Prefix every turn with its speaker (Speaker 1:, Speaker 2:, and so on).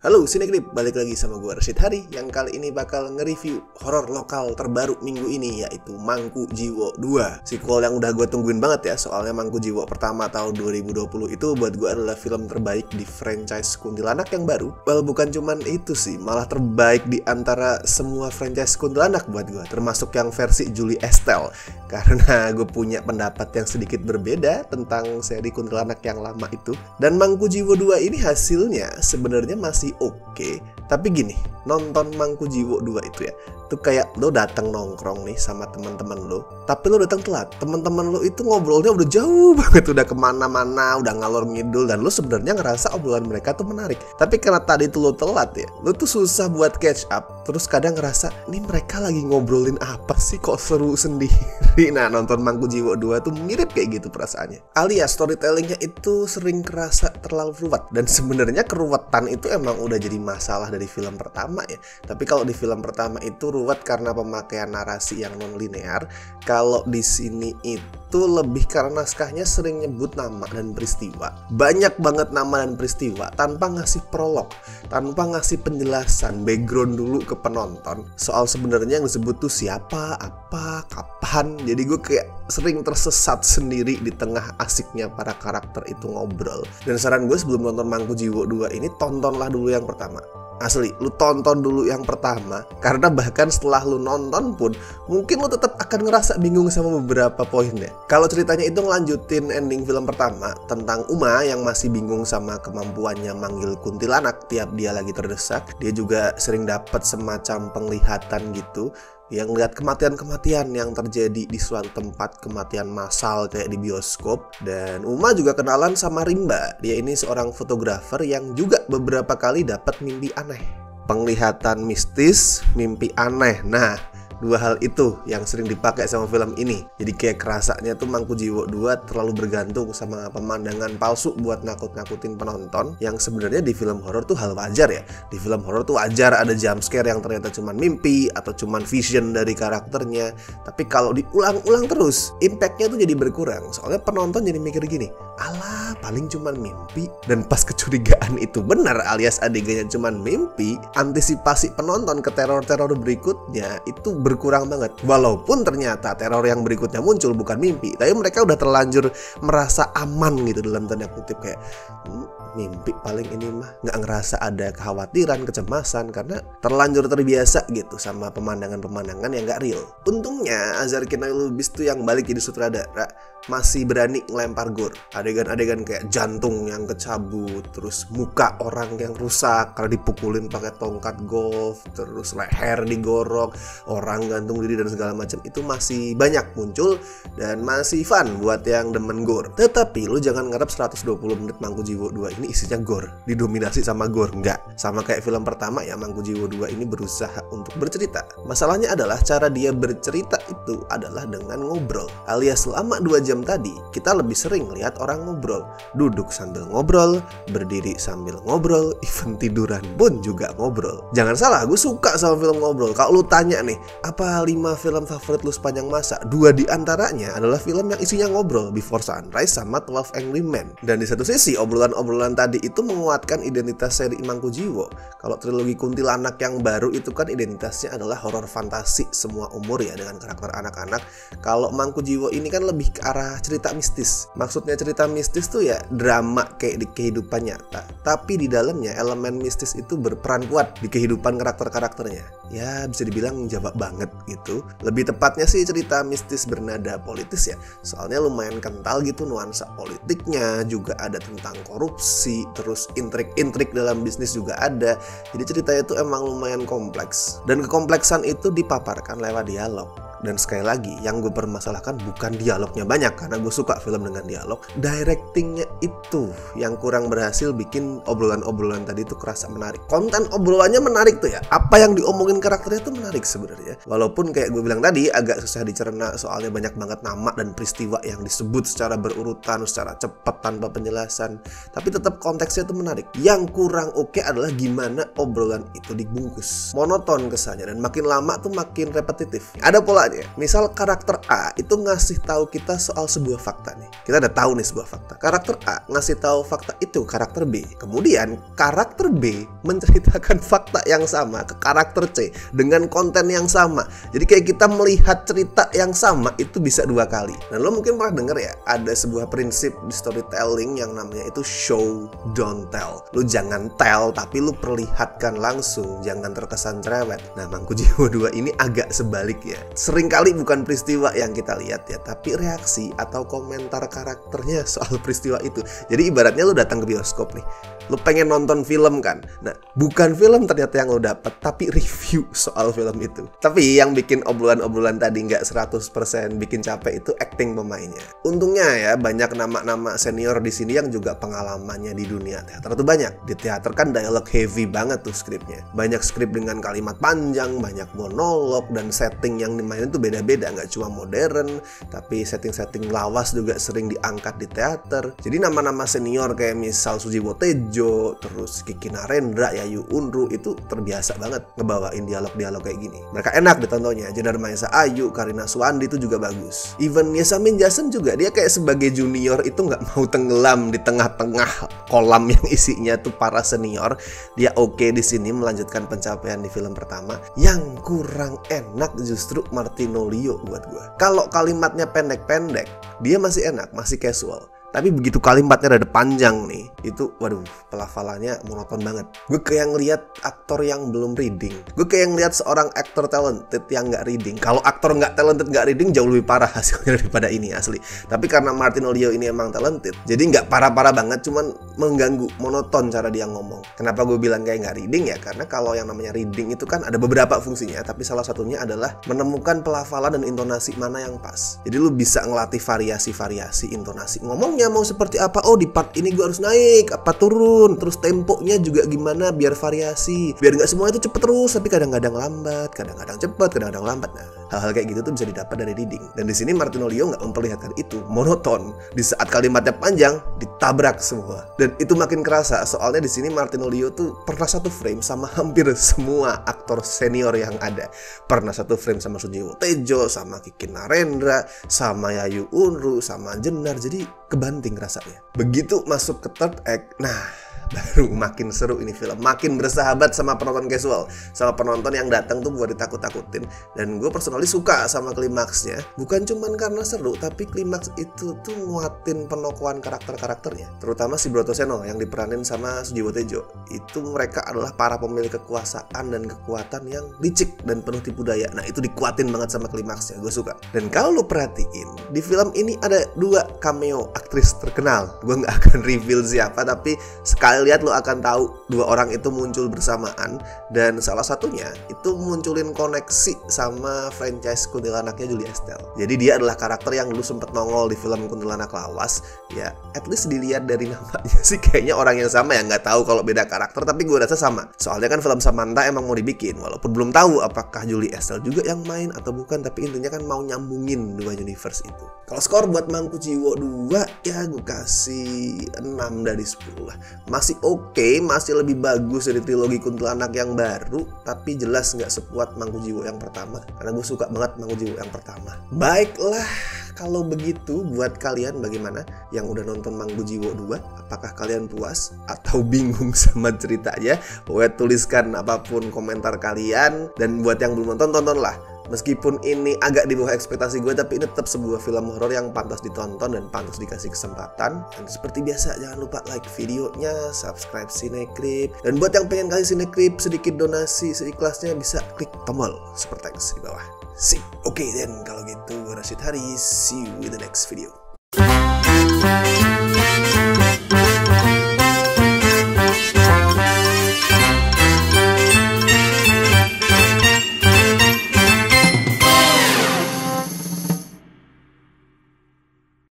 Speaker 1: Halo Sineklip, balik lagi sama gue Rashid Hari yang kali ini bakal nge-review horor lokal terbaru minggu ini, yaitu Mangku Jiwo 2. Sequel yang udah gue tungguin banget ya, soalnya Mangku Jiwo pertama tahun 2020 itu buat gue adalah film terbaik di franchise kuntilanak yang baru. Well, bukan cuman itu sih, malah terbaik di antara semua franchise kuntilanak buat gue, termasuk yang versi Julie Estelle. Karena gue punya pendapat yang sedikit berbeda tentang seri kuntilanak yang lama itu. Dan Mangku Jiwo 2 ini hasilnya sebenarnya masih oke, tapi gini, nonton Mangku Jiwo 2 itu ya, itu kayak lo datang nongkrong nih sama teman-teman lo, tapi lo datang telat. Teman-teman lo itu ngobrolnya udah jauh banget, udah kemana-mana, udah ngalor ngidul, dan lo sebenarnya ngerasa obrolan mereka tuh menarik. Tapi karena tadi tuh lo telat ya, lo tuh susah buat catch up. Terus kadang ngerasa, nih mereka lagi ngobrolin apa sih, kok seru sendiri. Nah, nonton Mangku Jiwo 2 tuh mirip kayak gitu perasaannya. Alias storytellingnya itu sering kerasa terlalu ruwet, dan sebenarnya keruwetan itu emang udah jadi masalah dari film pertama ya. Tapi kalau di film pertama itu ruwet karena pemakaian narasi yang non linear. Kalau di sini itu lebih karena naskahnya sering nyebut nama dan peristiwa. Banyak banget nama dan peristiwa tanpa ngasih prolog, tanpa ngasih penjelasan background dulu ke penonton soal sebenarnya yang disebut tuh siapa, apa, kapan. Jadi gue kayak sering tersesat sendiri di tengah asiknya para karakter itu ngobrol. Dan saran gue sebelum nonton Mangku Jiwo 2 ini, tontonlah dulu yang pertama. Asli, lu tonton dulu yang pertama, karena bahkan setelah lu nonton pun mungkin lu tetap akan ngerasa bingung sama beberapa poinnya. Kalau ceritanya itu ngelanjutin ending film pertama tentang Uma yang masih bingung sama kemampuannya manggil kuntilanak tiap dia lagi terdesak. Dia juga sering dapat semacam penglihatan gitu, yang melihat kematian-kematian yang terjadi di suatu tempat kematian massal kayak di bioskop. Dan Uma juga kenalan sama Rimba. Dia ini seorang fotografer yang juga beberapa kali dapat mimpi aneh. Penglihatan mistis, mimpi aneh. Nah, dua hal itu yang sering dipakai sama film ini. Jadi kayak kerasanya tuh Mangku Jiwo 2 terlalu bergantung sama pemandangan palsu buat nakut-nakutin penonton, yang sebenarnya di film horor tuh hal wajar ya. Di film horor tuh wajar ada jump scare yang ternyata cuman mimpi atau cuman vision dari karakternya. Tapi kalau diulang-ulang terus, impactnya tuh jadi berkurang. Soalnya penonton jadi mikir gini, alah paling cuman mimpi. Dan pas kecurigaan itu benar alias adegannya cuman mimpi, antisipasi penonton ke teror-teror berikutnya itu berkurang banget. Walaupun ternyata teror yang berikutnya muncul bukan mimpi, tapi mereka udah terlanjur merasa aman gitu dalam tanda kutip, kayak mimpi paling ini mah, nggak ngerasa ada kekhawatiran, kecemasan, karena terlanjur terbiasa gitu sama pemandangan-pemandangan yang nggak real. Untungnya Azhar Lubis tuh yang balik jadi sutradara masih berani ngelempar gore. Adegan-adegan kayak jantung yang kecabut, terus muka orang yang rusak karena dipukulin pakai tongkat golf, terus leher digorok, orang gantung diri dan segala macam, itu masih banyak muncul dan masih fun buat yang demen gore. Tetapi lu jangan ngarep 120 menit Mangku Jiwo 2 ini isinya gore, didominasi sama gore. Enggak, sama kayak film pertama ya, Mangku Jiwo 2 ini berusaha untuk bercerita. Masalahnya adalah cara dia bercerita itu adalah dengan ngobrol. Alias selama 2 jam tadi kita lebih sering lihat orang ngobrol, duduk sambil ngobrol, berdiri sambil ngobrol, even tiduran pun juga ngobrol. Jangan salah, gue suka sama film ngobrol. Kalau lu tanya nih, apa 5 film favorit lu sepanjang masa? 2 diantaranya adalah film yang isinya ngobrol, Before Sunrise sama 12 Angry Men. Dan di satu sisi obrolan-obrolan tadi itu menguatkan identitas seri Mangku Jiwo. Kalau trilogi kuntilanak yang baru itu kan identitasnya adalah horor fantasi semua umur ya, dengan karakter anak-anak. Kalau Mangku Jiwo ini kan lebih ke arah cerita mistis. Maksudnya cerita mistis tuh ya drama kayak di kehidupan nyata, tapi di dalamnya elemen mistis itu berperan kuat di kehidupan karakter-karakternya. Ya bisa dibilang jawab banget gitu. Lebih tepatnya sih cerita mistis bernada politis ya, soalnya lumayan kental gitu nuansa politiknya, juga ada tentang korupsi, terus intrik-intrik dalam bisnis juga ada. Jadi ceritanya itu emang lumayan kompleks, dan kekompleksan itu dipaparkan lewat dialog. Dan sekali lagi, yang gue permasalahkan bukan dialognya banyak, karena gue suka film dengan dialog. Directingnya itu yang kurang berhasil bikin obrolan-obrolan tadi tuh kerasa menarik. Konten obrolannya menarik tuh ya, apa yang diomongin karakternya tuh menarik sebenarnya. Walaupun kayak gue bilang tadi agak susah dicerna, soalnya banyak banget nama dan peristiwa yang disebut secara berurutan, secara cepat tanpa penjelasan. Tapi tetap konteksnya tuh menarik. Yang kurang oke adalah gimana obrolan itu dibungkus. Monoton kesannya, dan makin lama tuh makin repetitif. Ada polanya. ya. Misal karakter A itu ngasih tahu kita soal sebuah fakta nih. Kita udah tahu nih sebuah fakta. Karakter A ngasih tahu fakta itu karakter B. Kemudian karakter B menceritakan fakta yang sama ke karakter C dengan konten yang sama. Jadi kayak kita melihat cerita yang sama itu bisa 2 kali. Nah, lo mungkin pernah denger ya, ada sebuah prinsip di storytelling yang namanya itu show don't tell. Lu jangan tell tapi lu perlihatkan langsung, jangan terkesan cerewet. Nah, Mangku Jiwo 2 ini agak sebaliknya. Seringkali bukan peristiwa yang kita lihat ya, tapi reaksi atau komentar karakternya soal peristiwa itu. Jadi ibaratnya lu datang ke bioskop nih, lu pengen nonton film kan. Nah, bukan film ternyata yang lu dapet, tapi review soal film itu. Tapi yang bikin obrolan-obrolan tadi nggak 100% bikin capek itu acting pemainnya. Untungnya ya, banyak nama-nama senior di sini yang juga pengalamannya di dunia teater tuh banyak. Di teater kan dialog heavy banget tuh skripnya. Banyak skrip dengan kalimat panjang, banyak monolog, dan setting yang dimainin tuh beda-beda. Nggak cuma modern, tapi setting-setting lawas juga sering diangkat di teater. Jadi nama-nama senior kayak misal Sujiwo Tejo, terus Kiki Narendra, Yayu Unru itu terbiasa banget ngebawain dialog-dialog kayak gini. Mereka enak ditontonnya. Jennar Maesa Ayu, Karina Suwandi itu juga bagus. Even Yasamin Jason juga, dia kayak sebagai junior itu nggak mau tenggelam di tengah-tengah kolam yang isinya tuh para senior. Dia oke di sini melanjutkan pencapaian di film pertama. Yang kurang enak justru Martinolio buat gue. Kalau kalimatnya pendek-pendek, dia masih enak, masih casual. Tapi begitu kalimatnya rada panjang nih, itu waduh, pelafalannya monoton banget. Gue kayak ngeliat aktor yang belum reading. Gue kayak ngeliat seorang aktor talented yang nggak reading. Kalau aktor nggak talented nggak reading jauh lebih parah hasilnya daripada ini asli. Tapi karena Martinolio ini emang talented, jadi nggak parah-parah banget, cuman mengganggu, monoton cara dia ngomong. Kenapa gue bilang kayak nggak reading ya? Karena kalau yang namanya reading itu kan ada beberapa fungsinya, tapi salah satunya adalah menemukan pelafalan dan intonasi mana yang pas. Jadi lu bisa ngelatih variasi-variasi intonasi ngomongnya mau seperti apa. Oh, di part ini gue harus naik apa turun, terus temponya juga gimana biar variasi, biar nggak semua itu cepet terus, tapi kadang-kadang lambat, kadang-kadang cepet, kadang-kadang lambat. Nah, hal-hal kayak gitu tuh bisa didapat dari reading. Dan di sini Martinolio nggak memperlihatkan itu, monoton. Di saat kalimatnya panjang ditabrak semua, dan itu makin kerasa. Soalnya di sini Martinolio tuh pernah satu frame sama hampir semua aktor senior yang ada. Pernah satu frame sama Sujiwo Tejo, sama Kiki Narendra, sama Yayu Unru, sama Jennar. Jadi kebanting rasanya. Begitu masuk ke third act, nah baru makin seru ini film, makin bersahabat sama penonton casual, sama penonton yang datang tuh buat ditakut-takutin. Dan gue personally suka sama klimaksnya, bukan cuman karena seru, tapi klimaks itu tuh nguatin penokohan karakter-karakternya. Terutama si Brotoseno yang diperanin sama Sujiwo Tejo. Itu mereka adalah para pemilik kekuasaan dan kekuatan yang licik dan penuh tipu daya. Nah, itu dikuatin banget sama klimaksnya, gue suka. Dan kalau lo perhatiin, di film ini ada 2 cameo aktris terkenal. Gue nggak akan reveal siapa, tapi sekali lihat lo akan tahu 2 orang itu muncul bersamaan. Dan salah satunya itu munculin koneksi sama franchise Kuntilanaknya Julia Estelle. Jadi dia adalah karakter yang dulu sempet nongol di film Kuntilanak Lawas. Ya, at least dilihat dari namanya sih kayaknya orang yang sama ya. Nggak tahu kalau beda karakter, tapi gue rasa sama. Soalnya kan film Samantha emang mau dibikin, walaupun belum tahu apakah Julia Estelle juga yang main atau bukan. Tapi intinya kan mau nyambungin 2 universe itu. Kalau skor buat Mangku Jiwo 2 ya gue kasih 6 dari 10 lah. Masih oke, masih lebih bagus dari trilogi Kuntilanak yang baru, tapi jelas nggak sekuat Mangku Jiwo yang pertama, karena gue suka banget Mangku Jiwo yang pertama. Baiklah, kalau begitu buat kalian bagaimana yang udah nonton Mangku Jiwo 2? Apakah kalian puas atau bingung sama ceritanya? Pokoknya tuliskan apapun komentar kalian. Dan buat yang belum nonton, tontonlah. Meskipun ini agak di bawah ekspektasi gue, tapi ini tetap sebuah film horor yang pantas ditonton dan pantas dikasih kesempatan. Dan seperti biasa, jangan lupa like videonya, subscribe Cinecrip. Dan buat yang pengen kasih Cinecrip sedikit donasi seikhlasnya, bisa klik tombol super thanks di bawah. Sip, oke, dan kalau gitu gue Rashid Hari, see you in the next video.